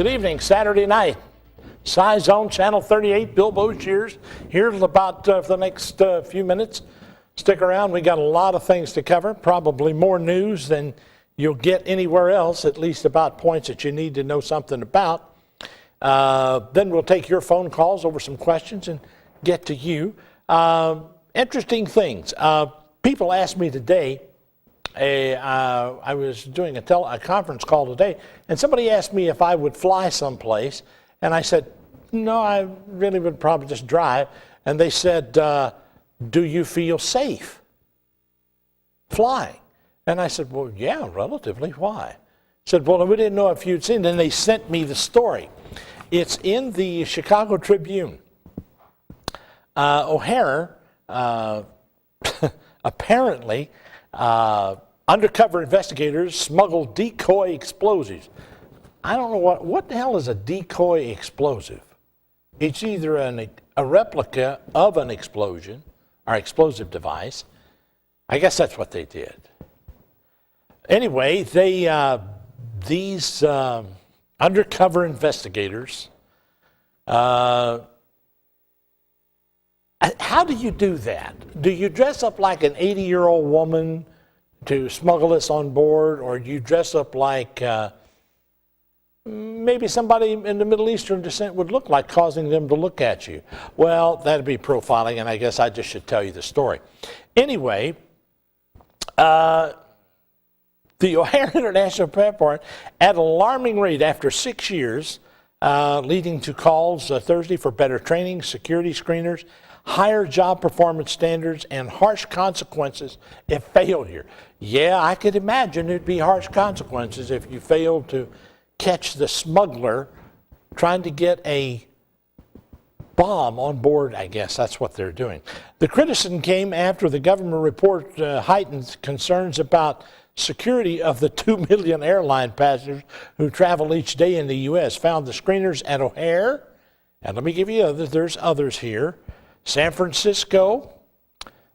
Good evening, Saturday night. Scizone, Channel 38, Bill Boshears here about for the next few minutes. Stick around, we got a lot of things to cover, probably more news than you'll get anywhere else, at least about points that you need to know something about. Then we'll take your phone calls over some questions and get to you. Interesting things. People asked me today, I was doing a conference call today, and somebody asked me if I would fly someplace, and I said, no, I really would probably just drive. And they said, do you feel safe flying? And I said, well, yeah, relatively. Why? Said, well, we didn't know if you'd seen it. And they sent me the story. It's in the Chicago Tribune. O'Hare, apparently, undercover investigators smuggled decoy explosives. I don't know what the hell is a decoy explosive. It's either a replica of an explosion or explosive device. I guess that's what they did. Anyway, these undercover investigators, how do you do that? Do you dress up like an 80-year-old woman to smuggle this on board, or do you dress up like maybe somebody in the Middle Eastern descent would look like, causing them to look at you? Well, that'd be profiling, and I guess I just should tell you the story. Anyway, the O'Hare International Airport, at an alarming rate after 6 years, leading to calls Thursday for better training, security screeners, higher job performance standards, and harsh consequences if failure. Yeah, I could imagine there'd be harsh consequences if you failed to catch the smuggler trying to get a bomb on board. I guess that's what they're doing. The criticism came after the government report heightened concerns about security of the 2 million airline passengers who travel each day in the U.S. Found the screeners at O'Hare, and let me give you others. There's others here. San Francisco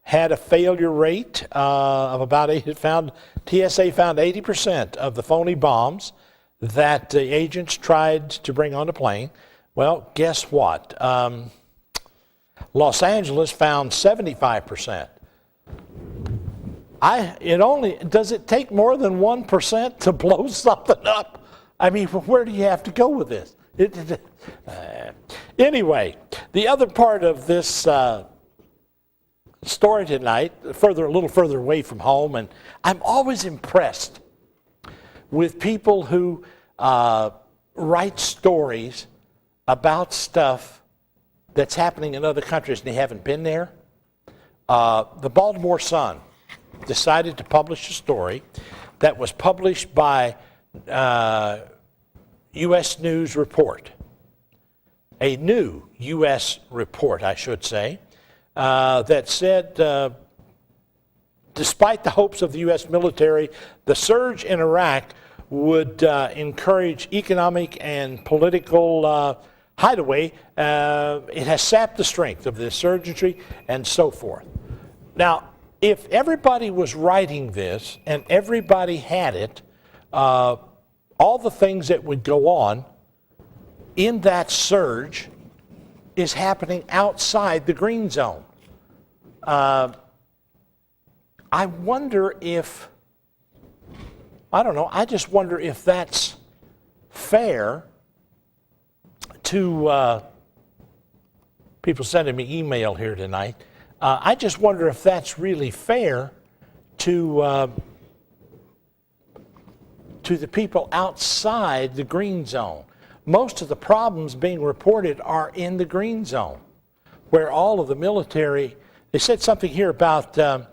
had a failure rate of about 8. TSA found 80% of the phony bombs that the agents tried to bring on the plane. Well, guess what? Los Angeles found 75%. Does it take more than 1% to blow something up? I mean, where do you have to go with this? Anyway, the other part of this story tonight, a little further away from home, and I'm always impressed with people who write stories about stuff that's happening in other countries and they haven't been there. The Baltimore Sun decided to publish a story that was published by U.S. News Report, a new U.S. report, I should say, that said, despite the hopes of the U.S. military, the surge in Iraq would encourage economic and political hideaway. It has sapped the strength of the insurgency and so forth. Now, if everybody was writing this and everybody had it, all the things that would go on in that surge is happening outside the green zone. I wonder if, I don't know, I just wonder if that's fair to people sending me email here tonight. I just wonder if that's really fair to the people outside the green zone. Most of the problems being reported are in the green zone, where all of the military, they said something here about to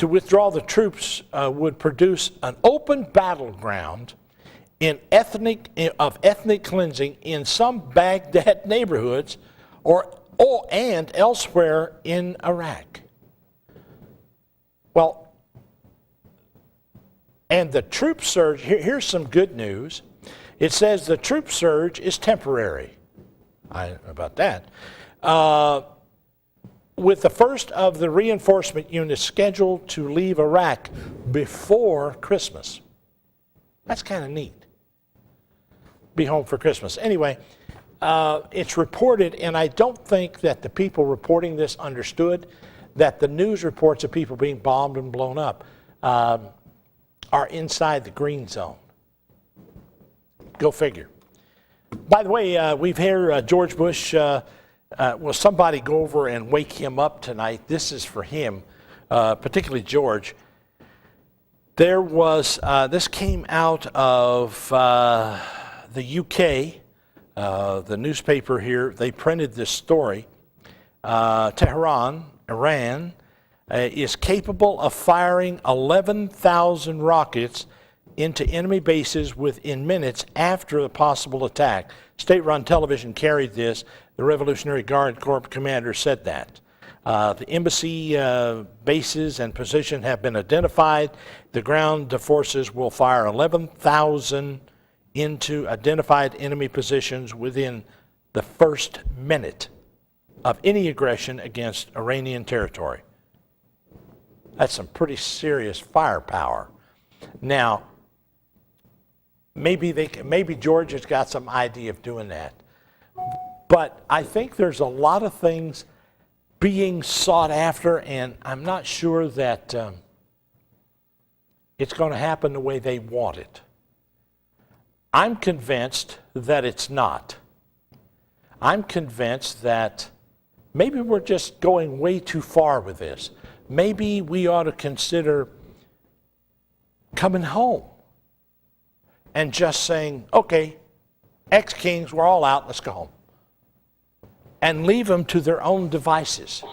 withdraw the troops would produce an open battleground of ethnic cleansing in some Baghdad neighborhoods and elsewhere in Iraq. Well, and the troop surge, here's some good news. It says the troop surge is temporary. About that. With the first of the reinforcement units scheduled to leave Iraq before Christmas. That's kind of neat. be home for Christmas. Anyway, it's reported, and I don't think that the people reporting this understood that the news reports of people being bombed and blown up are inside the green zone. Go figure. By the way, we've heard George Bush, will somebody go over and wake him up tonight? This is for him, particularly George. There was, this came out of the UK, the newspaper here. They printed this story. Tehran, Iran, is capable of firing 11,000 rockets into enemy bases within minutes after the possible attack. State-run television carried this. The Revolutionary Guard Corps commander said that. The embassy bases and position have been identified. The ground forces will fire 11,000 into identified enemy positions within the first minute of any aggression against Iranian territory. That's some pretty serious firepower. Now, maybe George has got some idea of doing that. But I think there's a lot of things being sought after, and I'm not sure that it's going to happen the way they want it. I'm convinced that it's not. I'm convinced that maybe we're just going way too far with this. Maybe we ought to consider coming home and just saying, okay, ex-kings, we're all out, let's go home. And leave them to their own devices.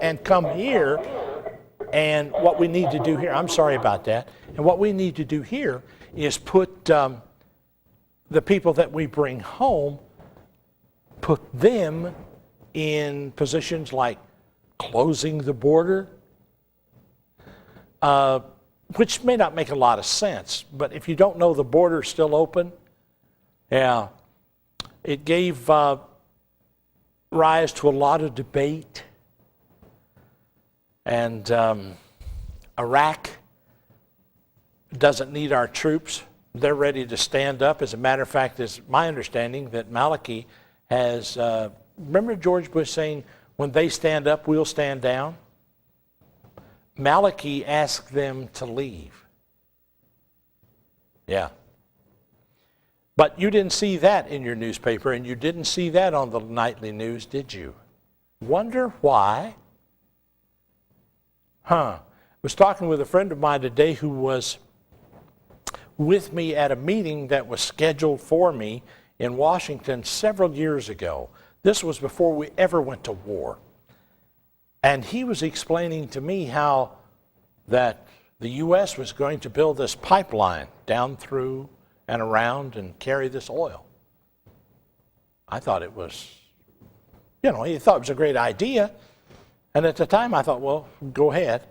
And come here, and what we need to do here, I'm sorry about that, and what we need to do here is put the people that we bring home, put them in positions like closing the border, which may not make a lot of sense, but if you don't know the border's still open, yeah, it gave rise to a lot of debate. And Iraq doesn't need our troops. They're ready to stand up. As a matter of fact, it's my understanding that Maliki has, remember George Bush saying, when they stand up, we'll stand down? Maliki asked them to leave. Yeah. But you didn't see that in your newspaper, and you didn't see that on the nightly news, did you? Wonder why? I was talking with a friend of mine today who was with me at a meeting that was scheduled for me in Washington several years ago. This was before we ever went to war. And he was explaining to me how that the U.S. was going to build this pipeline down through and around and carry this oil. I thought it was, he thought it was a great idea. And at the time I thought, well, go ahead.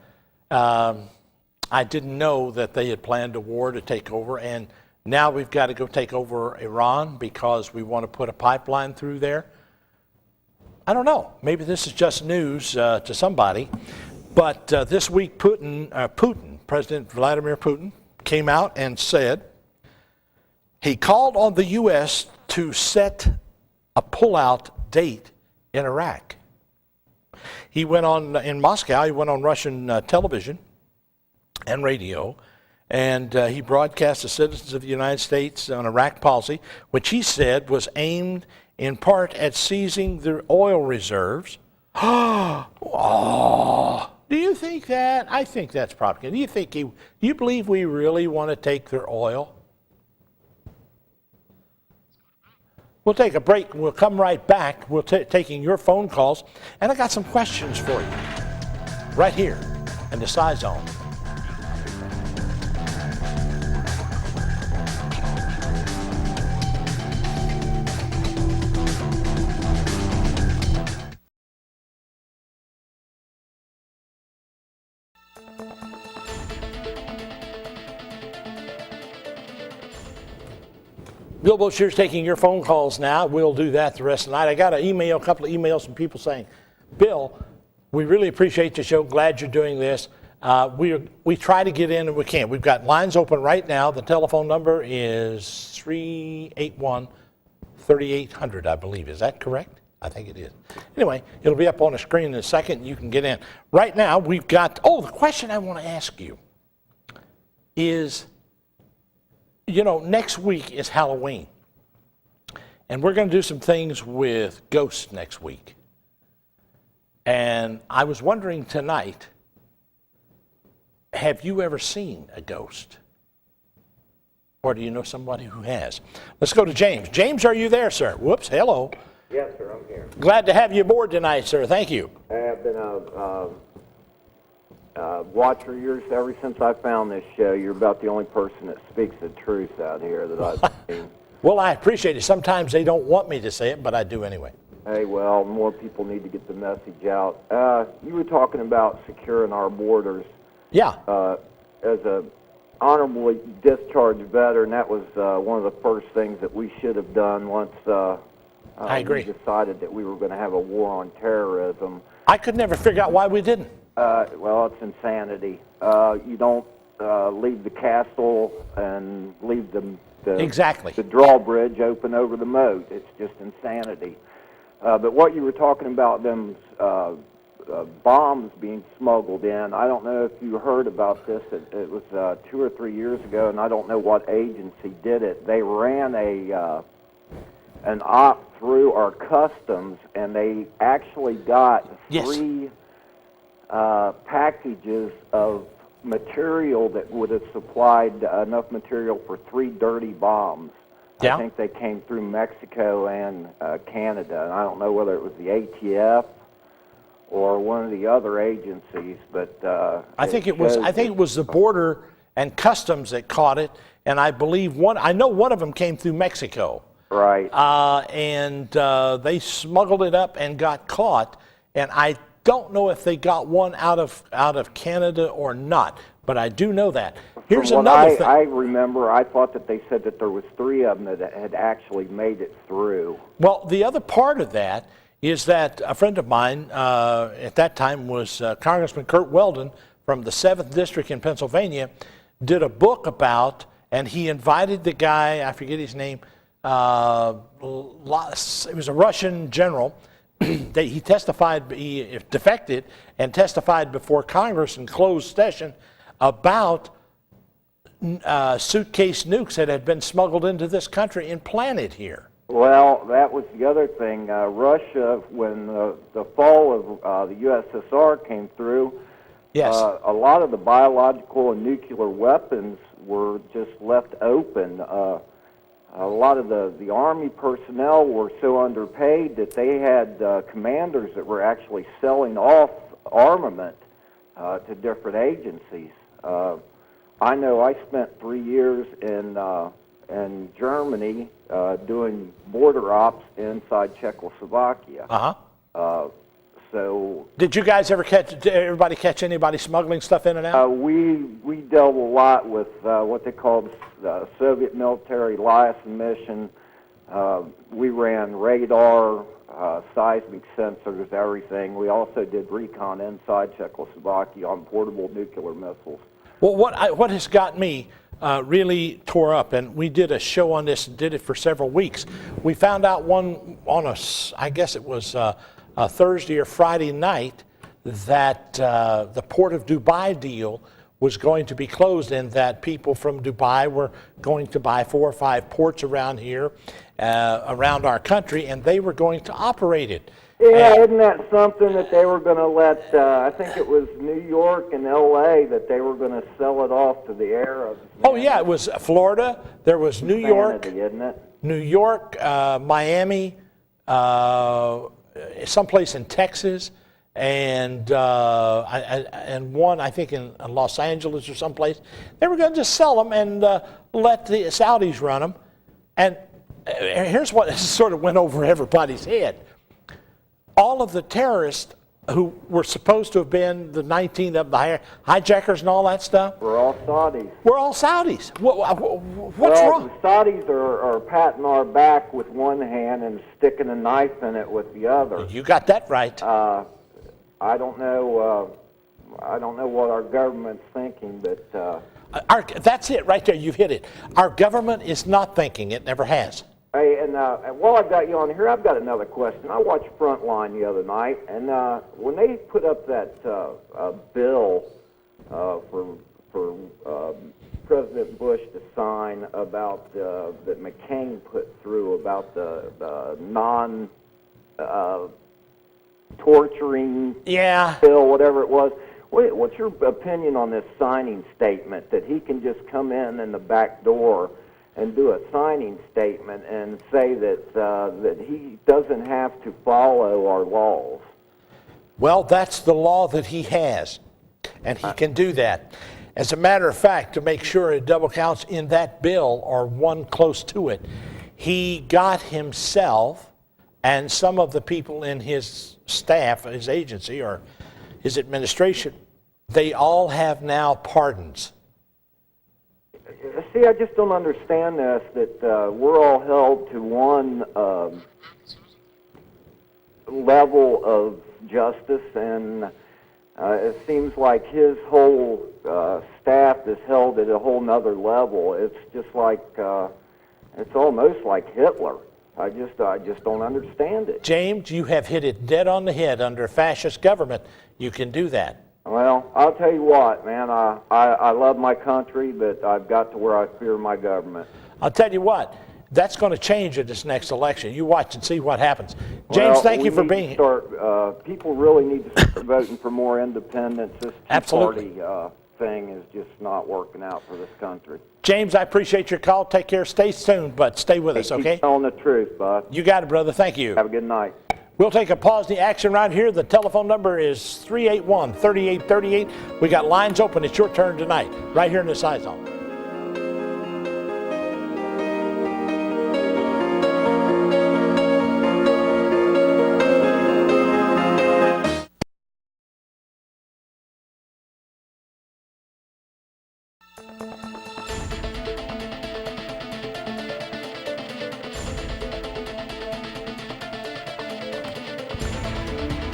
I didn't know that they had planned a war to take over, and now we've got to go take over Iran because we want to put a pipeline through there. I don't know. Maybe this is just news to somebody. But this week, President Vladimir Putin, came out and said he called on the U.S. to set a pullout date in Iraq. He went on, in Moscow, he went on Russian television and radio, and he broadcast to citizens of the United States on Iraq policy, which he said was aimed in part at seizing their oil reserves. Oh, do you think that? I think that's propaganda. Do you believe we really want to take their oil? We'll take a break. We'll come right back. We'll taking your phone calls, and I got some questions for you right here in the Scizone. Bill Boshear's taking your phone calls now. We'll do that the rest of the night. I got a couple of emails from people saying, Bill, we really appreciate the show. Glad you're doing this. We try to get in and we can't. We've got lines open right now. The telephone number is 381-3800, I believe. Is that correct? I think it is. Anyway, it'll be up on the screen in a second. You can get in. Right now, we've got, the question I want to ask you is, next week is Halloween. And we're going to do some things with ghosts next week. And I was wondering tonight, have you ever seen a ghost? Or do you know somebody who has? Let's go to James. James, are you there, sir? Whoops, hello. Yes, sir, I'm here. Glad to have you aboard tonight, sir. Thank you. I have been a watcher of yours ever since I found this show. You're about the only person that speaks the truth out here that I've seen. Well, I appreciate it. Sometimes they don't want me to say it, but I do anyway. Hey, well, more people need to get the message out. You were talking about securing our borders. Yeah. As a honorably discharged veteran, that was one of the first things that we should have done once I agree. we decided that we were going to have a war on terrorism. I could never figure out why we didn't. Well, it's insanity. You don't leave the castle and leave the drawbridge open over the moat. It's just insanity. But what you were talking about, them bombs being smuggled in, I don't know if you heard about this. It was 2 or 3 years ago, and I don't know what agency did it. They ran an op through our customs, and they actually got three packages of material that would have supplied enough material for 3 dirty bombs. Yeah. I think they came through Mexico and Canada, and I don't know whether it was the ATF or one of the other agencies, but I think it was the border and customs that caught it, and I believe I know one of them came through Mexico. Right. And they smuggled it up and got caught, and I don't know if they got one out of Canada or not, but I do know that. Here's another thing. I remember, I thought that they said that there was 3 of them that had actually made it through. Well, the other part of that is that a friend of mine at that time was Congressman Kurt Weldon from the 7th District in Pennsylvania, did a book about, and he invited the guy, I forget his name, it was a Russian general. He testified, he defected and testified before Congress in closed session about suitcase nukes that had been smuggled into this country and planted here. Well, that was the other thing. Russia, when the fall of the USSR came through, yes, a lot of the biological and nuclear weapons were just left open. A lot of the Army personnel were so underpaid that they had commanders that were actually selling off armament to different agencies. I know I spent 3 years in Germany doing border ops inside Czechoslovakia. So did you guys ever catch anybody smuggling stuff in and out? We dealt a lot with what they called the Soviet military liaison mission. We ran radar, seismic sensors, everything. We also did recon inside Czechoslovakia on portable nuclear missiles. Well, what has got me really tore up, and we did a show on this and did it for several weeks. We found out I guess it was a Thursday or Friday night, that the Port of Dubai deal was going to be closed, and that people from Dubai were going to buy 4 or 5 ports around here, around our country, and they were going to operate it. Yeah, isn't that something that they were going to let, I think it was New York and L.A., that they were going to sell it off to the Arabs? Oh, yeah, it was Florida, there was New York, isn't it? New York, Miami, someplace in Texas, and one, I think, in Los Angeles or someplace. They were going to just sell them and let the Saudis run them. And here's what sort of went over everybody's head. All of the terrorists who were supposed to have been the 19 of the hijackers and all that stuff. We're all Saudis. We're all Saudis. What's wrong? The Saudis are patting our back with one hand and sticking a knife in it with the other. You got that right. I don't know I don't know what our government's thinking, but that's it right there. You've hit it. Our government is not thinking. It never has. hey, and while I've got you on here, I've got another question. I watched Frontline the other night, and when they put up that bill for President Bush to sign about that McCain put through about the non torturing bill, whatever it was. What's your opinion on this signing statement that he can just come in the back door and do a signing statement and say that that he doesn't have to follow our laws? Well, that's the law that he has, and he can do that. As a matter of fact, to make sure it double counts in that bill or one close to it, he got himself and some of the people in his staff, his agency, or his administration, they all have now pardons. See, I just don't understand this, that we're all held to one level of justice, and it seems like his whole staff is held at a whole nother level. It's just like, it's almost like Hitler. I just don't understand it. James, you have hit it dead on the head. Under a fascist government, you can do that. Well, I'll tell you what, man, I love my country, but I've got to where I fear my government. I'll tell you what, that's going to change at this next election. You watch and see what happens. James, thank you for being here. People really need to start voting for more independence. This two-party thing is just not working out for this country. James, I appreciate your call. Take care. Stay tuned, but stay with us, okay? Keep telling the truth, bud. You got it, brother. Thank you. Have a good night. We'll take a pause in the action right here. The telephone number is 381-3838. We got lines open. It's your turn tonight, right here in the Scizone.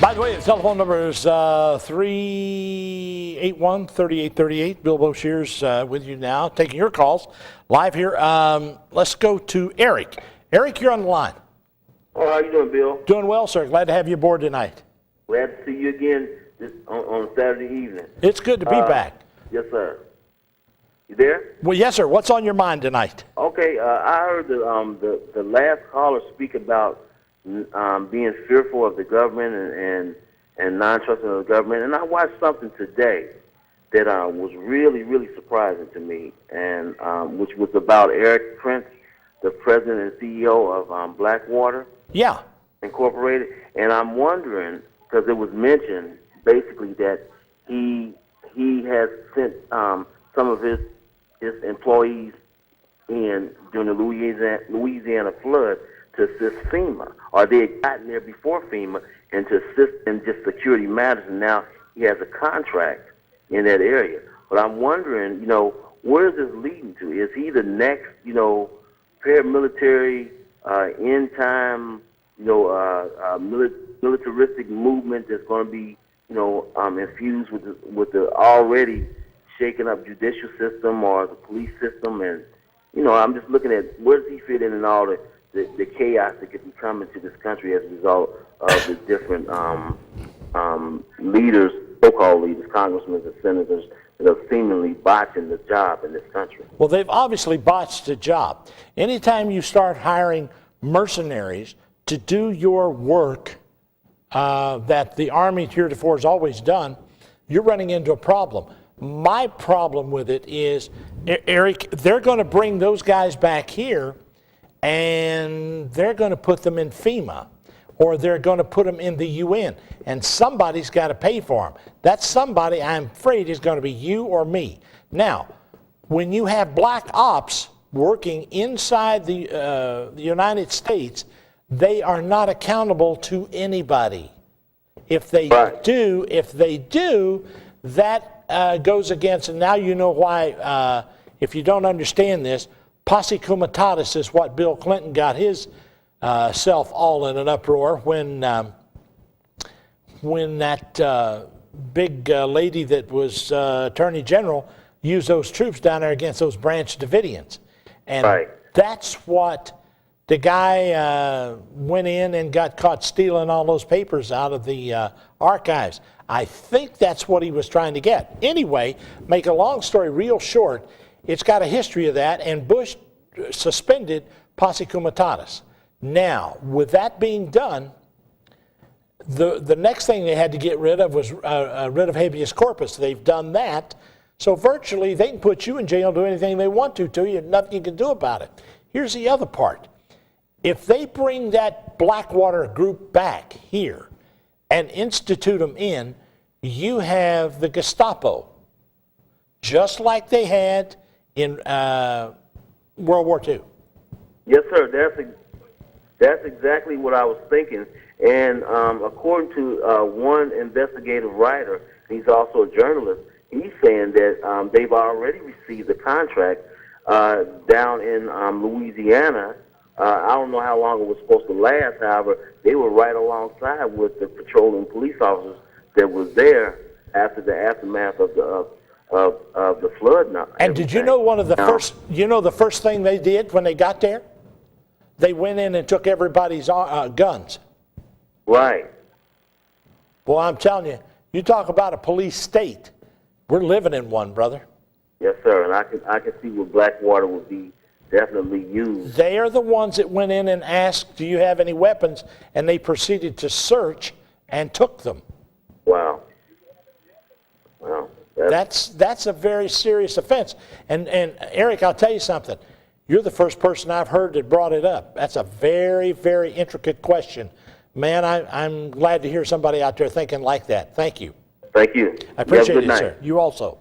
By the way, the telephone number is 381-3838. Bill Boshears with you now, taking your calls live here. Let's go to Eric. Eric, you're on the line. Oh, how you doing, Bill? Doing well, sir. Glad to have you aboard tonight. Glad to see you again on Saturday evening. It's good to be back. Yes, sir. You there? Well, yes, sir. What's on your mind tonight? Okay, I heard the last caller speak about being fearful of the government and non-trusting of the government. And I watched something today that was really, really surprising to me, and which was about Eric Prince, the president and CEO of Blackwater Incorporated. And I'm wondering, because it was mentioned basically that he has sent some of his employees in during the Louisiana flood to assist FEMA, or they had gotten there before FEMA and to assist in just security matters, and now he has a contract in that area. But I'm wondering, where is this leading to? Is he the next, paramilitary, end time, militaristic movement that's going to be, infused with the already shaken up judicial system or the police system? And, I'm just looking at where does he fit in all the chaos that could be coming to this country as a result of the different leaders, so-called leaders, congressmen and senators, that are seemingly botching the job in this country. Well, they've obviously botched the job. Anytime you start hiring mercenaries to do your work that the Army heretofore has always done, you're running into a problem. My problem with it is, Eric, they're going to bring those guys back here and they're going to put them in FEMA, or they're going to put them in the UN, and somebody's got to pay for them. That somebody, I'm afraid, is going to be you or me. Now, when you have black ops working inside the United States, they are not accountable to anybody. If they do, that goes against, and now you know why, if you don't understand this, posse comitatus is what Bill Clinton got his self all in an uproar when that big lady that was Attorney General used those troops down there against those Branch Davidians. And that's what the guy went in and got caught stealing all those papers out of the archives. I think that's what he was trying to get. Anyway, make a long story real short, it's got a history of that, and Bush suspended posse comitatus. Now, with that being done, the next thing they had to get rid of was rid of habeas corpus. They've done that. So virtually, they can put you in jail, do anything they want to you, and nothing you can do about it. Here's the other part. If they bring that Blackwater group back here and institute them in, you have the Gestapo, just like they had in World War II. Yes, sir. That's exactly what I was thinking. And according to one investigative writer, he's also a journalist, he's saying that they've already received a contract down in Louisiana. I don't know how long it was supposed to last. However, they were right alongside with the patrolling police officers that was there after the aftermath of the flood. And did you know one of the first? You know the first thing they did when they got there? They went in and took everybody's guns. Right. Well, I'm telling you, you talk about a police state. We're living in one, brother. Yes, sir. And I can see where Blackwater would be definitely used. They are the ones that went in and asked, do you have any weapons? And they proceeded to search and took them. Wow. Wow. That's a very serious offense. And Eric, I'll tell you something. You're the first person I've heard that brought it up. That's a very, very intricate question. Man, I'm glad to hear somebody out there thinking like that. Thank you. Thank you. I appreciate it, sir. You also.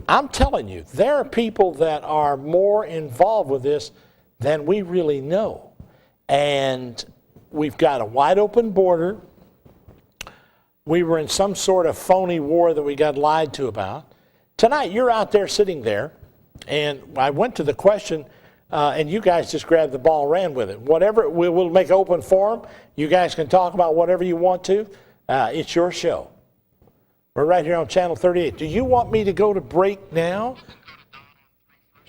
I'm telling you, there are people that are more involved with this than we really know. And we've got a wide open border. We were in some sort of phony war that we got lied to about. Tonight, you're out there sitting there, and I went to the question, and you guys just grabbed the ball and ran with it. Whatever, we'll make open forum. You guys can talk about whatever you want to. It's your show. We're right here on Channel 38. Do you want me to go to break now?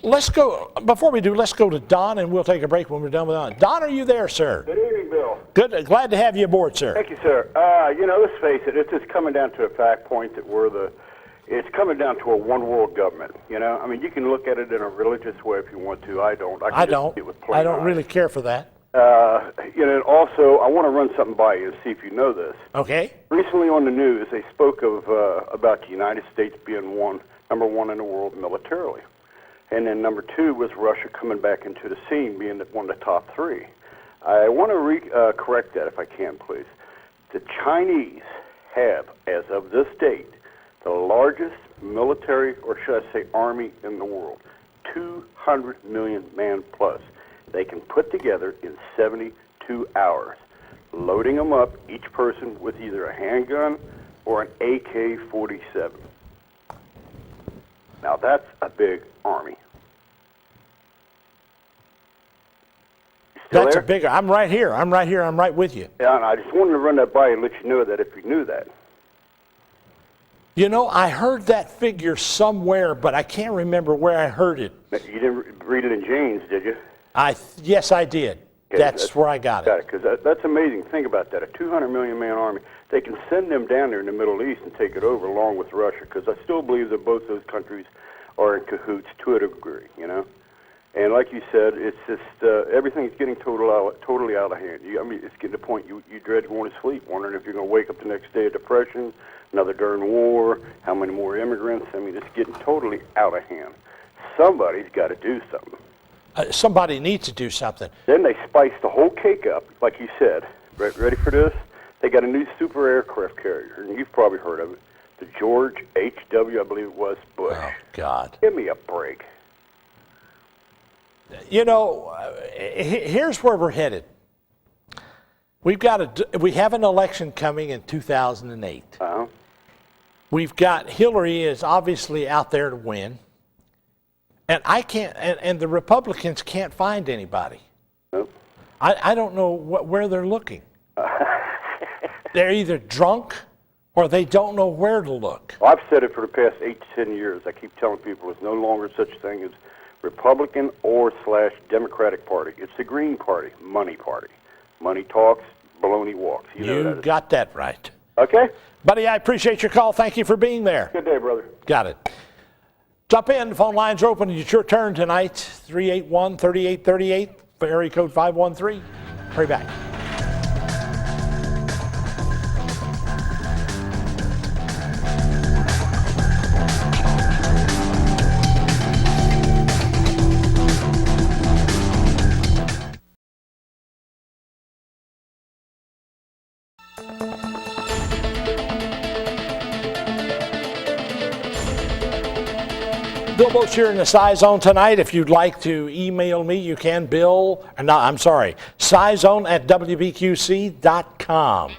Let's go. Before we do, let's go to Don, and we'll take a break when we're done with Don. Don, are you there, sir? Good evening, Bill. Good. Glad to have you aboard, sir. Thank you, sir. Let's face it. It's just coming down to a fact point that it's coming down to a one-world government. You know, I mean, you can look at it in a religious way if you want to. I don't. I don't really care for that. Also, I want to run something by you and see if you know this. Okay. Recently on the news, they spoke of about the United States being number one in the world militarily. And then number two was Russia coming back into the scene, being one of the top three. I want to correct that if I can, please. The Chinese have, as of this date, the largest military, or should I say army, in the world. 200 million man plus. They can put together in 72 hours, loading them up, each person with either a handgun or an AK-47. Now that's a big army. That's a big. I'm right here. I'm right with you. Yeah, and I just wanted to run that by you and let you know that if you knew that. You know, I heard that figure somewhere, but I can't remember where I heard it. You didn't read it in James, did you? Yes, I did. Okay, that's where I got it. Because that's amazing. Think about that. A 200 million man army. They can send them down there in the Middle East and take it over along with Russia, because I still believe that both those countries are in cahoots to a degree, you know? And like you said, it's just everything's getting totally out of hand. I mean, it's getting to the point you dread going to sleep, wondering if you're going to wake up the next day of depression, another darn war, how many more immigrants. I mean, it's getting totally out of hand. Somebody's got to do something. Somebody needs to do something. Then they spice the whole cake up, like you said. Ready for this? They got a new super aircraft carrier, and you've probably heard of it. The George H.W., I believe it was, Bush. Oh, God. Give me a break. You know, here's where we're headed. We have an election coming in 2008. Uh-huh. We've got Hillary is obviously out there to win. And I can't, and the Republicans can't find anybody. Nope. I don't know where they're looking. They're either drunk or they don't know where to look. Well, I've said it for the past 8 to 10 years. I keep telling people there's no longer such a thing as Republican or / Democratic Party. It's the Green Party, money party. Money talks, baloney walks. You know that. Got that right. Okay? Buddy, I appreciate your call. Thank you for being there. Good day, brother. Got it. Jump in. The phone lines are open. It's your turn tonight. 381-3838, area code 513. Hurry back. Bill Boat's here in the Scizone tonight. If you'd like to email me, you can. Scizone at WBQC.com.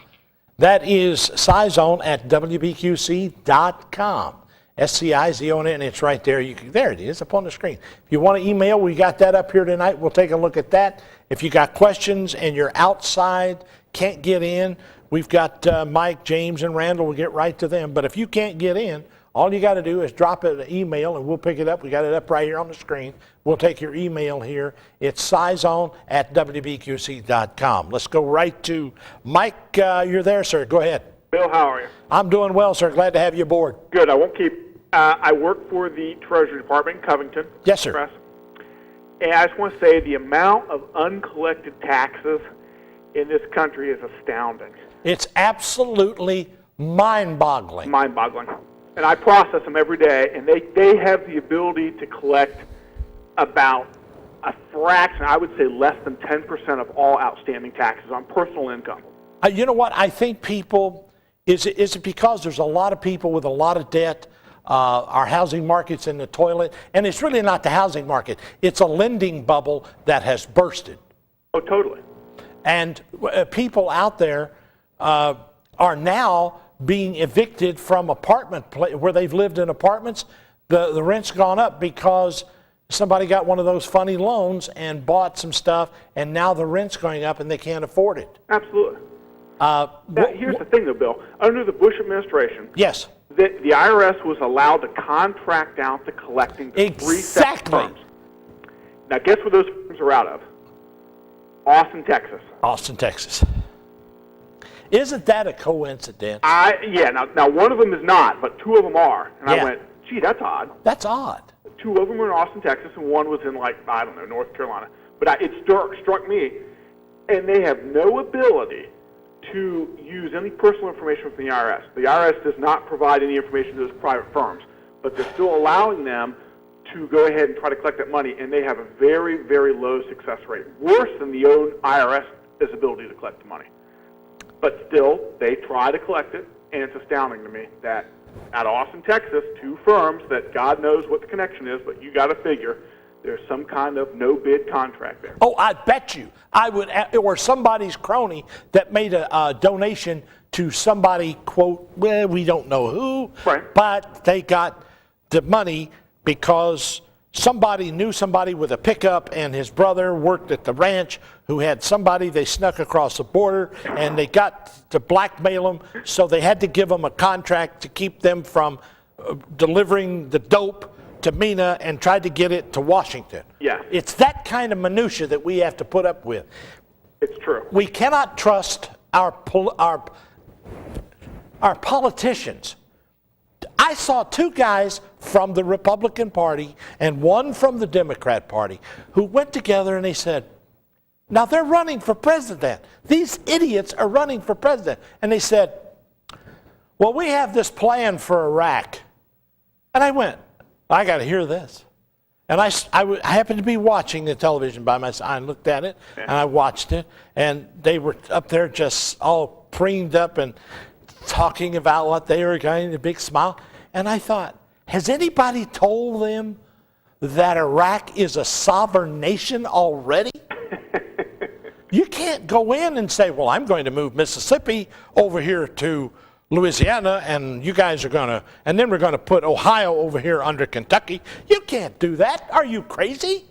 That is Scizone at WBQC.com. Scizone, and it's right there. There it is up on the screen. If you want to email, we got that up here tonight. We'll take a look at that. If you got questions and you're outside, can't get in, we've got Mike, James, and Randall. We'll get right to them. But if you can't get in, all you got to do is drop it an email, and we'll pick it up. We got it up right here on the screen. We'll take your email here. It's Scizone at WBQC.com. Let's go right to Mike. You're there, sir. Go ahead. Bill, how are you? I'm doing well, sir. Glad to have you aboard. Good. I won't keep. I work for the Treasury Department in Covington. Yes, sir. Press. And I just want to say the amount of uncollected taxes in this country is astounding. It's absolutely mind-boggling. Mind-boggling. And I process them every day, and they have the ability to collect about a fraction, I would say less than 10% of all outstanding taxes on personal income. You know what? I think people, is it because there's a lot of people with a lot of debt? Our housing market's in the toilet, and it's really not the housing market. It's a lending bubble that has bursted. Oh, totally. And people out there are now being evicted from where they've lived in apartments. The rent's gone up because somebody got one of those funny loans and bought some stuff, and now the rent's going up and they can't afford it. Absolutely. Here's the thing, though, Bill. Under the Bush administration, yes, the IRS was allowed to contract out the collecting to exactly. 3 separate firms. Now, guess where those firms are out of? Austin, Texas. Austin, Texas. Isn't that a coincidence? Yeah. Now one of them is not, but 2 of them are. And I went, gee, that's odd. That's odd. 2 of them were in Austin, Texas, and one was in, I don't know, North Carolina. But it struck me, and they have no ability to use any personal information from the IRS. The IRS does not provide any information to those private firms, but they're still allowing them to go ahead and try to collect that money, and they have a very, very low success rate, worse than the own IRS's ability to collect the money. But still, they try to collect it, and it's astounding to me that at Austin, Texas, 2 firms that God knows what the connection is, but you got to figure there's some kind of no-bid contract there. Oh, I bet you. I would, or somebody's crony that made a donation to somebody, quote, well, we don't know who, right, but they got the money because somebody knew somebody with a pickup, and his brother worked at the ranch who had somebody they snuck across the border, and they got to blackmail them, so they had to give them a contract to keep them from delivering the dope to Mina and tried to get it to Washington. Yeah. It's that kind of minutia that we have to put up with. It's true. We cannot trust our politicians. I saw 2 guys from the Republican Party and one from the Democrat Party who went together and they said, now they're running for president. These idiots are running for president. And they said, well, we have this plan for Iraq. And I went, I got to hear this. And I happened to be watching the television by myself. I looked at it and I watched it. And they were up there just all preened up and talking about what they were going, a big smile. And I thought, has anybody told them that Iraq is a sovereign nation already? You can't go in and say, well, I'm going to move Mississippi over here to Louisiana, and you guys are going to, and then we're going to put Ohio over here under Kentucky. You can't do that. Are you crazy?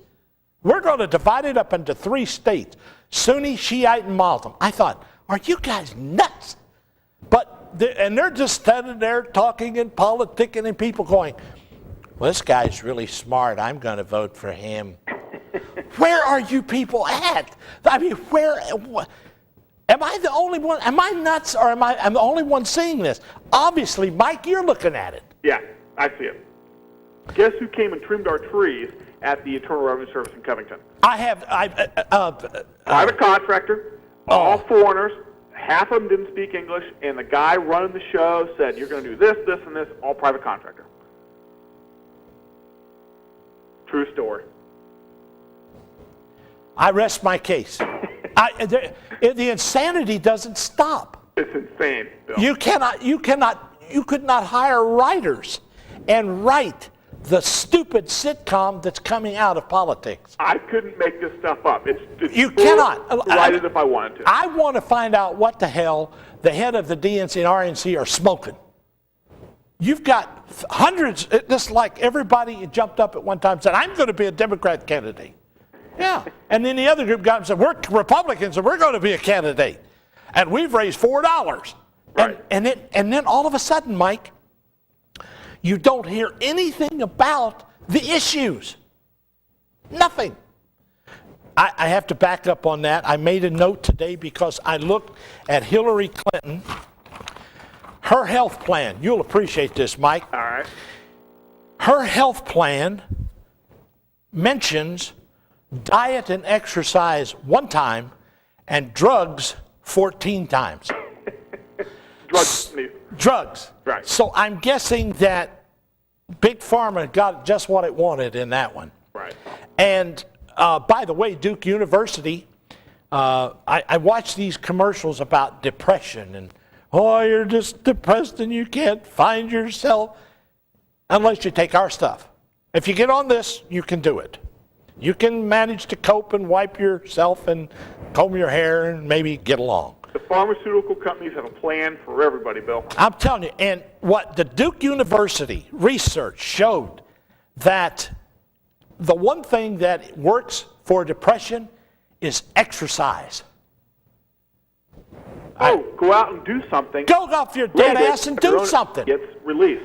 We're going to divide it up into 3 states, Sunni, Shiite, and Muslim. I thought, are you guys nuts? But and they're just standing there talking and politicking, and people going, well, this guy's really smart. I'm going to vote for him. Where are you people at? I mean, am I the only one? Am I nuts, or am I'm the only one seeing this? Obviously, Mike, you're looking at it. Yeah, I see it. Guess who came and trimmed our trees at the Internal Revenue Service in Covington? Private contractor, all foreigners. Half of them didn't speak English, and the guy running the show said, you're going to do this, this, and this, all private contractor. True story. I rest my case. The insanity doesn't stop. It's insane, Bill. You could not hire writers and write the stupid sitcom that's coming out of politics. I couldn't make this stuff up. You cannot write it if I wanted to. I want to find out what the hell the head of the DNC and RNC are smoking. You've got hundreds, just like everybody jumped up at one time and said, I'm going to be a Democrat candidate. Yeah. And then the other group got up and said, we're Republicans and we're going to be a candidate. And we've raised $4. Right. And then all of a sudden, Mike, you don't hear anything about the issues. Nothing. I have to back up on that. I made a note today because I looked at Hillary Clinton, her health plan. You'll appreciate this, Mike. All right. Her health plan mentions diet and exercise 1 time and drugs 14 times. Drugs. Right. So I'm guessing that Big Pharma got just what it wanted in that one. Right. And by the way, Duke University, I watch these commercials about depression and, oh, you're just depressed and you can't find yourself unless you take our stuff. If you get on this, you can do it. You can manage to cope and wipe yourself and comb your hair and maybe get along. The pharmaceutical companies have a plan for everybody, Bill. I'm telling you, and what the Duke University research showed that the one thing that works for depression is exercise. Go out and do something. Go off your dead ass and do something. Gets released.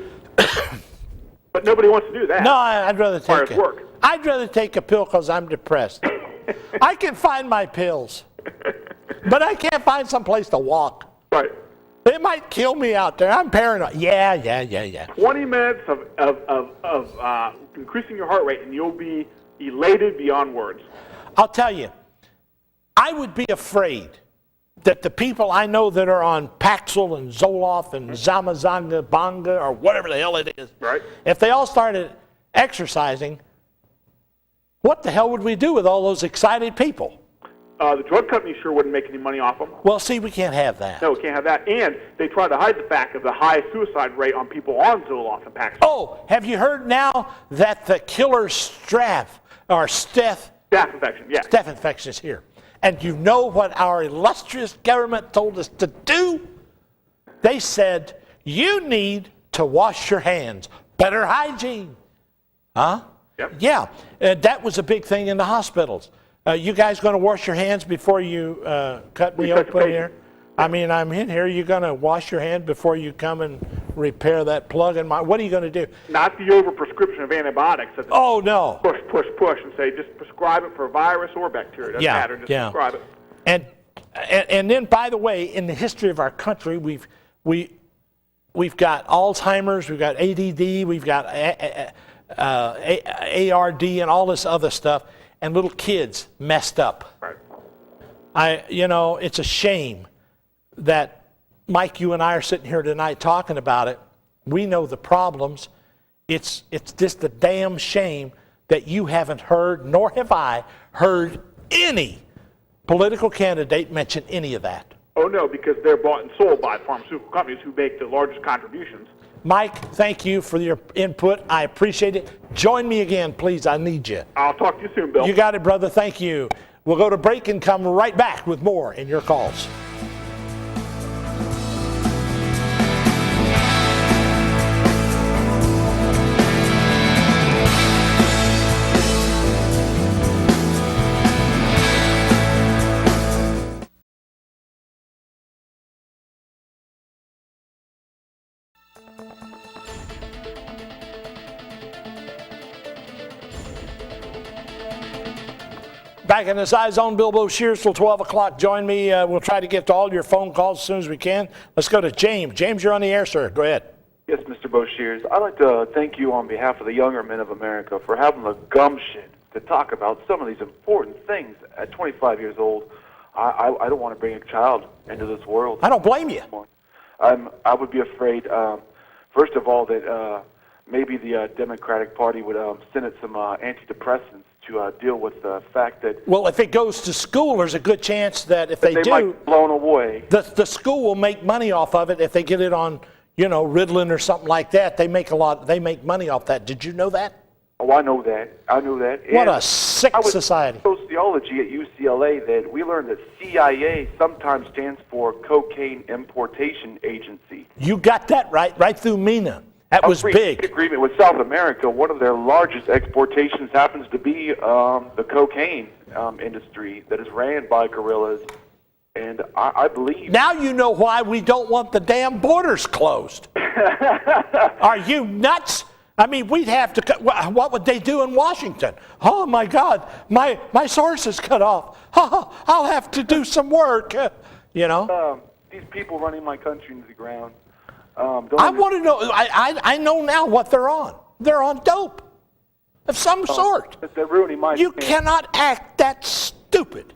But nobody wants to do that. No, I'd rather take it. Work. I'd rather take a pill because I'm depressed. I can find my pills, but I can't find some place to walk. Right. It might kill me out there. I'm paranoid. Yeah. 20 minutes of increasing your heart rate, and you'll be elated beyond words. I'll tell you, I would be afraid that the people I know that are on Paxil and Zoloft and Zamazanga Banga or whatever the hell it is, right, if they all started exercising, what the hell would we do with all those excited people? The drug companies sure wouldn't make any money off them. Well, see, we can't have that. No, we can't have that. And they try to hide the fact of the high suicide rate on people on Zoloft and Paxil. Oh, have you heard now that the killer staph infection is here? And you know what our illustrious government told us to do? They said, you need to wash your hands. Better hygiene. Huh? Yep. Yeah, that was a big thing in the hospitals. You guys going to wash your hands before you cut me open here? I mean, I'm in here. You going to wash your hands before you come and repair that plug in my... What are you going to do? Not the over-prescription of antibiotics. Oh, no. Push, and say just prescribe it for virus or bacteria. Doesn't matter. Just prescribe it. And then, by the way, in the history of our country, we've got Alzheimer's, we've got ADD, we've got ARD, and all this other stuff, and little kids messed up. Right. It's a shame that, Mike, you and I are sitting here tonight talking about it. We know the problems. It's just a damn shame that you haven't heard, nor have I heard any political candidate mention any of that. Oh, no, because they're bought and sold by pharmaceutical companies who make the largest contributions. Mike, thank you for your input. I appreciate it. Join me again, please. I need you. I'll talk to you soon, Bill. You got it, brother. Thank you. We'll go to break and come right back with more in your calls. back in the Scizone. Bilbo Shears till 12 o'clock. Join me. We'll try to get to all your phone calls as soon as we can. Let's go to James. James, you're on the air, sir. Go ahead. Yes, Mr. Boshears. I'd like to thank you on behalf of the younger men of America for having the gumption to talk about some of these important things. At 25 years old, I don't want to bring a child into this world. I don't blame you. I would be afraid, first of all, that maybe the Democratic Party would send it some antidepressants to deal with the fact that... Well, if it goes to school, there's a good chance that if they do... might be blown away. The school will make money off of it if they get it on, Ritalin or something like that. They make money off that. Did you know that? Oh, I know that. What a sick society. I was in sociology at UCLA that we learned that CIA sometimes stands for Cocaine Importation Agency. You got that right through MENA. That was big. Agreement with South America. One of their largest exportations happens to be the cocaine industry that is ran by guerrillas. And I believe... Now you know why we don't want the damn borders closed. Are you nuts? I mean, we'd have to... What would they do in Washington? Oh, my God, my source is cut off. I'll have to do some work, These people running my country into the ground... I want to know. I know now what they're on. They're on dope of some sort. They're ruining my You cannot act that stupid.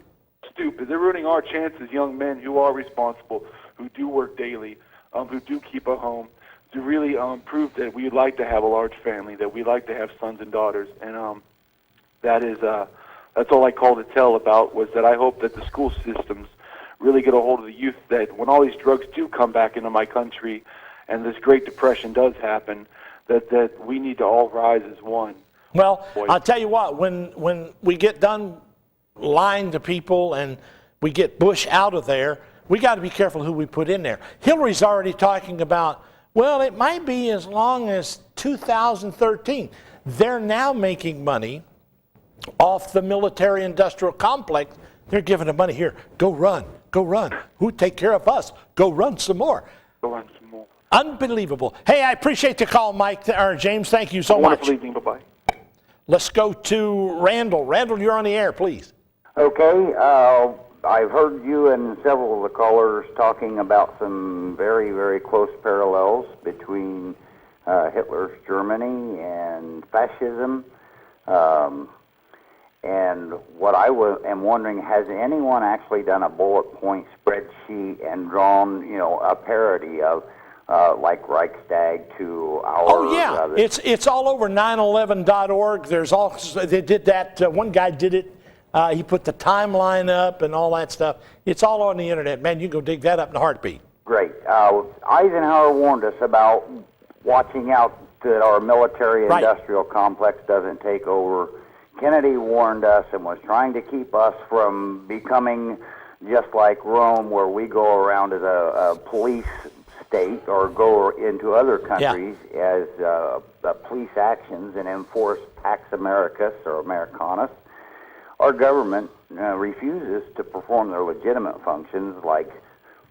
They're ruining our chances, young men who are responsible, who do work daily, who do keep a home, to really prove that we'd like to have a large family, that we like to have sons and daughters. And that's all I called to tell about, was that I hope that the school systems really get a hold of the youth, that when all these drugs do come back into my country and this Great Depression does happen, that we need to all rise as one. Well, I'll tell you what, when we get done lying to people and we get Bush out of there, we got to be careful who we put in there. Hillary's already talking about, well, it might be as long as 2013. They're now making money off the military-industrial complex. They're giving them money here. Go run. Who take care of us? Go run some more. Unbelievable. Hey, I appreciate the call, Mike, or James. Thank you so much. Wonderful evening. Bye-bye. Let's go to Randall. Randall, you're on the air, please. Okay. I've heard you and several of the callers talking about some very, very close parallels between Hitler's Germany and fascism. And what I am wondering, has anyone actually done a bullet point spreadsheet and drawn, a parody of like Reichstag to our... Oh, yeah. It's all over 911.org. They did that. One guy did it. He put the timeline up and all that stuff. It's all on the internet. Man, you can go dig that up in a heartbeat. Great. Eisenhower warned us about watching out that our military-industrial complex doesn't take over. Kennedy warned us and was trying to keep us from becoming just like Rome, where we go around as a police state or go into other countries as police actions and enforce Pax Americas or Americanus. Our government refuses to perform their legitimate functions like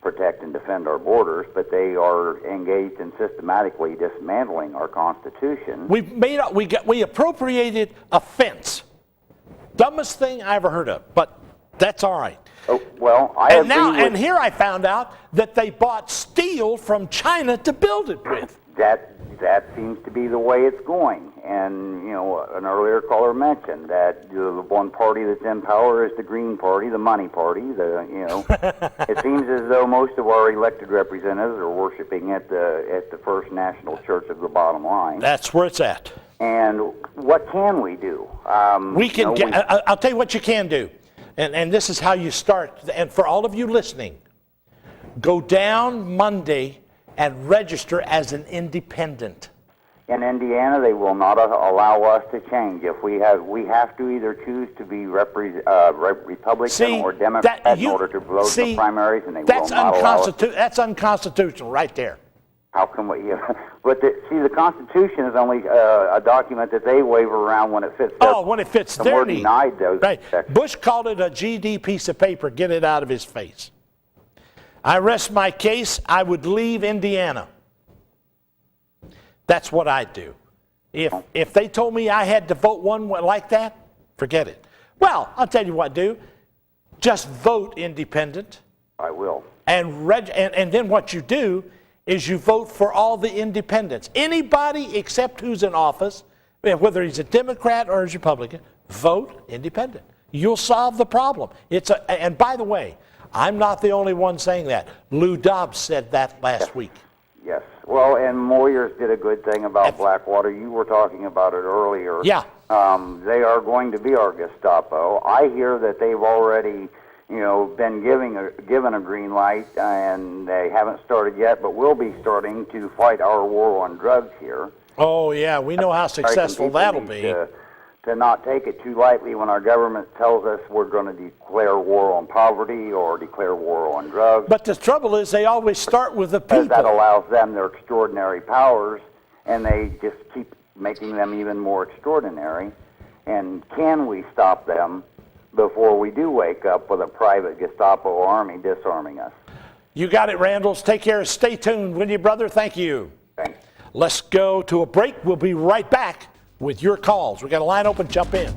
protect and defend our borders, but they are engaged in systematically dismantling our Constitution. We appropriated a fence. Dumbest thing I ever heard of, but that's all right. Oh, well, and here I found out that they bought steel from China to build it with. That seems to be the way it's going. And, an earlier caller mentioned that the one party that's in power is the Green Party, the money party. It seems as though most of our elected representatives are worshiping at the First National Church of the bottom line. That's where it's at. And what can we do? I'll tell you what you can do. And this is how you start. And for all of you listening, go down Monday and register as an independent. In Indiana, they will not allow us to change. If we have to either choose to be Republican or Democrat in order to vote in the primaries, and they will not allow us. That's unconstitutional right there. How come we? But the Constitution is only a document that they wave around when it fits. When it fits their need. Denied those. Right. Bush called it a GD piece of paper. Get it out of his face. I rest my case. I would leave Indiana. That's what I'd do. If they told me I had to vote one way like that, forget it. Well, I'll tell you what, do. Just vote independent. I will. And then what you do is you vote for all the independents. Anybody except who's in office, whether he's a Democrat or a Republican, vote independent. You'll solve the problem. And by the way, I'm not the only one saying that. Lou Dobbs said that last week. Yes. Well, and Moyers did a good thing about Blackwater. You were talking about it earlier. Yeah. They are going to be our Gestapo. I hear that they've already, been given a green light, and they haven't started yet, but will be starting to fight our war on drugs here. Oh, yeah. We know how successful that'll be. To not take it too lightly when our government tells us we're going to declare war on poverty or declare war on drugs. But the trouble is they always start with the people. Because that allows them their extraordinary powers, and they just keep making them even more extraordinary. And can we stop them before we do wake up with a private Gestapo army disarming us? You got it, Randalls. Take care. Stay tuned, will you, brother? Thank you. Thanks. Let's go to a break. We'll be right back with your calls. We got a line open. Jump in.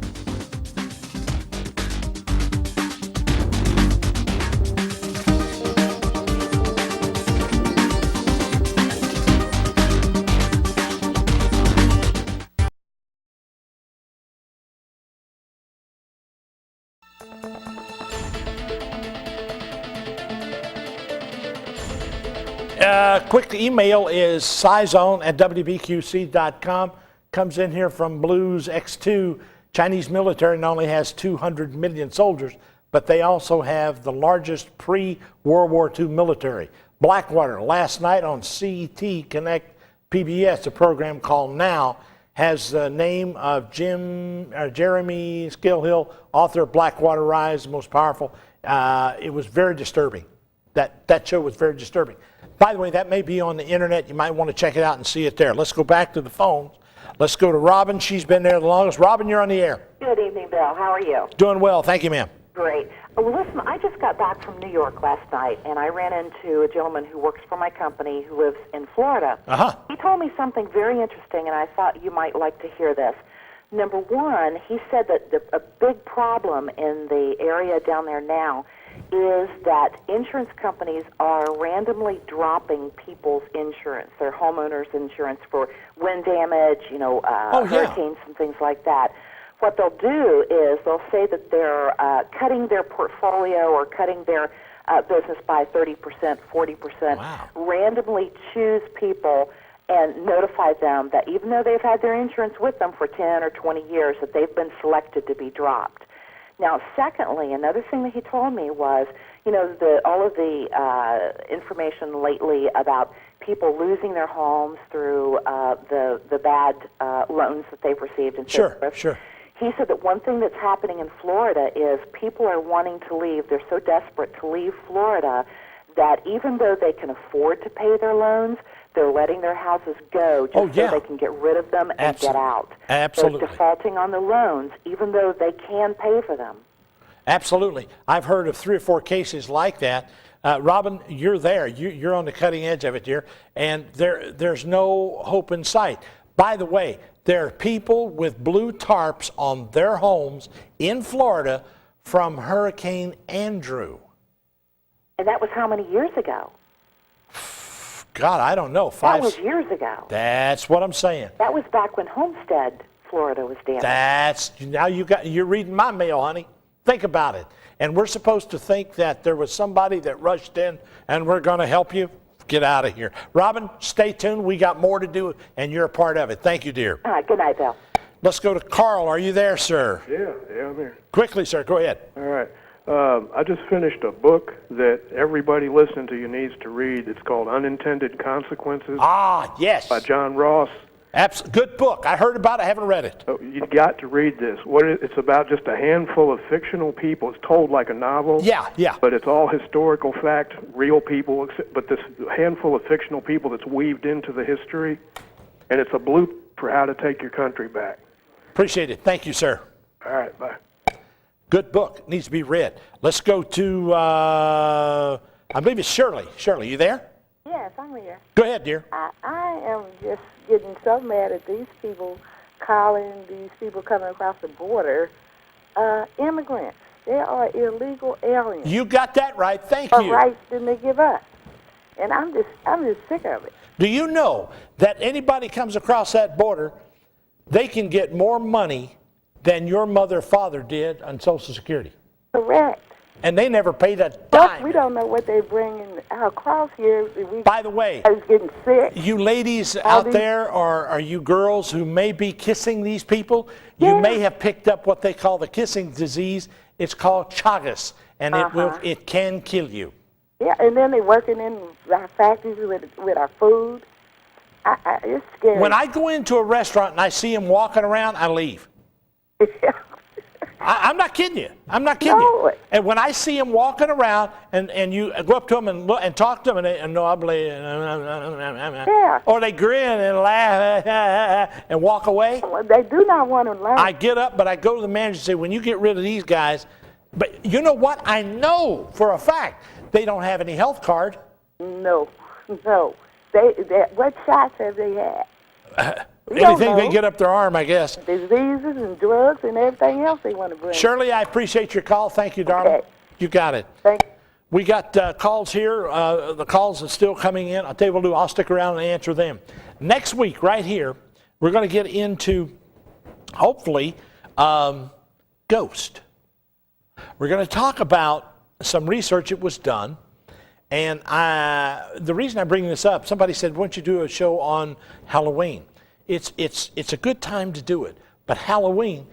Quick email is Scizone at WBQC.com. Comes in here from Blues X2. Chinese military not only has 200 million soldiers, but they also have the largest pre-World War II military. Blackwater, last night on CET Connect PBS, a program called Now, has the name of Jeremy Skillhill, author of Blackwater Rise, the most powerful. It was very disturbing. That show was very disturbing. By the way, that may be on the internet. You might want to check it out and see it there. Let's go back to the phones. Let's go to Robin. She's been there the longest. Robin, you're on the air. Good evening, Bill. How are you? Doing well. Thank you, ma'am. Great. Well, listen, I just got back from New York last night, and I ran into a gentleman who works for my company who lives in Florida. Uh-huh. He told me something very interesting, and I thought you might like to hear this. Number one, he said that a big problem in the area down there now is that insurance companies are randomly dropping people's insurance, their homeowners' insurance for wind damage, hurricanes and things like that. What they'll do is they'll say that they're cutting their portfolio or cutting their business by 30%, 40%, wow. Randomly choose people and notify them that even though they've had their insurance with them for 10 or 20 years, that they've been selected to be dropped. Now, secondly, another thing that he told me was, all of the information lately about people losing their homes through the bad loans that they've received and so forth. Sure. He said that one thing that's happening in Florida is people are wanting to leave. They're so desperate to leave Florida that even though they can afford to pay their loans, they're letting their houses go just so they can get rid of them and get out. Absolutely. They're defaulting on the loans even though they can pay for them. Absolutely. I've heard of 3 or 4 cases like that. Robin, you're there. You're on the cutting edge of it here, and there's no hope in sight. By the way, there are people with blue tarps on their homes in Florida from Hurricane Andrew. And that was how many years ago? God, I don't know. That was years ago. That's what I'm saying. That was back when Homestead, Florida was damaged. You're reading my mail, honey. Think about it. And we're supposed to think that there was somebody that rushed in and we're going to help you? Get out of here. Robin, stay tuned. We got more to do, and you're a part of it. Thank you, dear. All right. Good night, Bill. Let's go to Carl. Are you there, sir? Yeah, I'm here. Quickly, sir. Go ahead. All right. I just finished a book that everybody listening to you needs to read. It's called Unintended Consequences. Ah, yes. By John Ross. Good book. I heard about it. I haven't read it. Oh, you've got to read this. It's about just a handful of fictional people. It's told like a novel. Yeah. But it's all historical fact, real people, but this handful of fictional people that's weaved into the history, and it's a blueprint for how to take your country back. Appreciate it. Thank you, sir. All right, bye. Good book. Needs to be read. Let's go to, I believe it's Shirley. Shirley, you there? Yes, I'm here. Go ahead, dear. I am just getting so mad at these people calling these people coming across the border immigrants. They are illegal aliens. You got that right. Thank What you. rights didn't they give us? And I'm just sick of it. Do you know that anybody comes across that border, they can get more money than your mother or father did on Social Security? Correct. And they never paid a Plus, dime. we don't know what they bring in across here. By the way, I was getting sick. you ladies out there, or are you girls who may be kissing these people, you may have picked up what they call the kissing disease. It's called Chagas, and it can kill you. Yeah, and then they're working in our factories with our food. It's scary. When I go into a restaurant and I see them walking around, I leave. I'm not kidding you. I'm not kidding you. And when I see them walking around and you go up to them and look and talk to them and no, I believe, or they grin and laugh and walk away. Well, they do not want to learn. I get up, but I go to the manager and say, when you get rid of these guys, but you know what? I know for a fact they don't have any health card. No. What shots have they had? Anything they get up their arm, I guess. Diseases and drugs and everything else they want to bring. Shirley, I appreciate your call. Thank you, darling. Okay. You got it. Thank you. We got calls here. The calls are still coming in. I'll tell you what I'll do. I'll stick around and answer them. Next week, right here, we're going to get into, hopefully, ghost. We're going to talk about some research that was done. And the reason I bring this up, somebody said, why don't you do a show on Halloween? It's a good time to do it. But Halloween,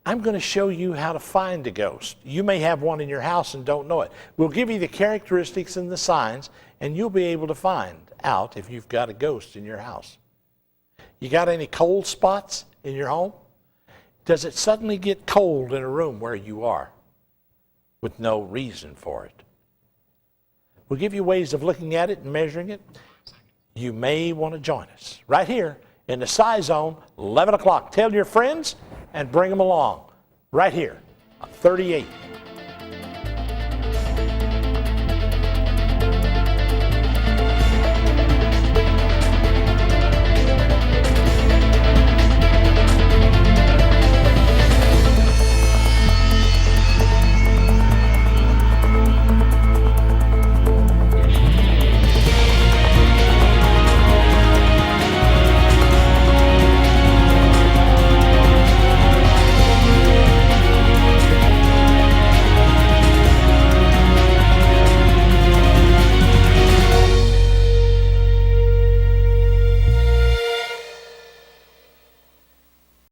I'm going to show you how to find a ghost. You may have one in your house and don't know it. We'll give you the characteristics and the signs, and you'll be able to find out if you've got a ghost in your house. You got any cold spots in your home? Does it suddenly get cold in a room where you are with no reason for it? We'll give you ways of looking at it and measuring it. You may want to join us right here in the Scizone, 11 o'clock. Tell your friends and bring them along right here on 38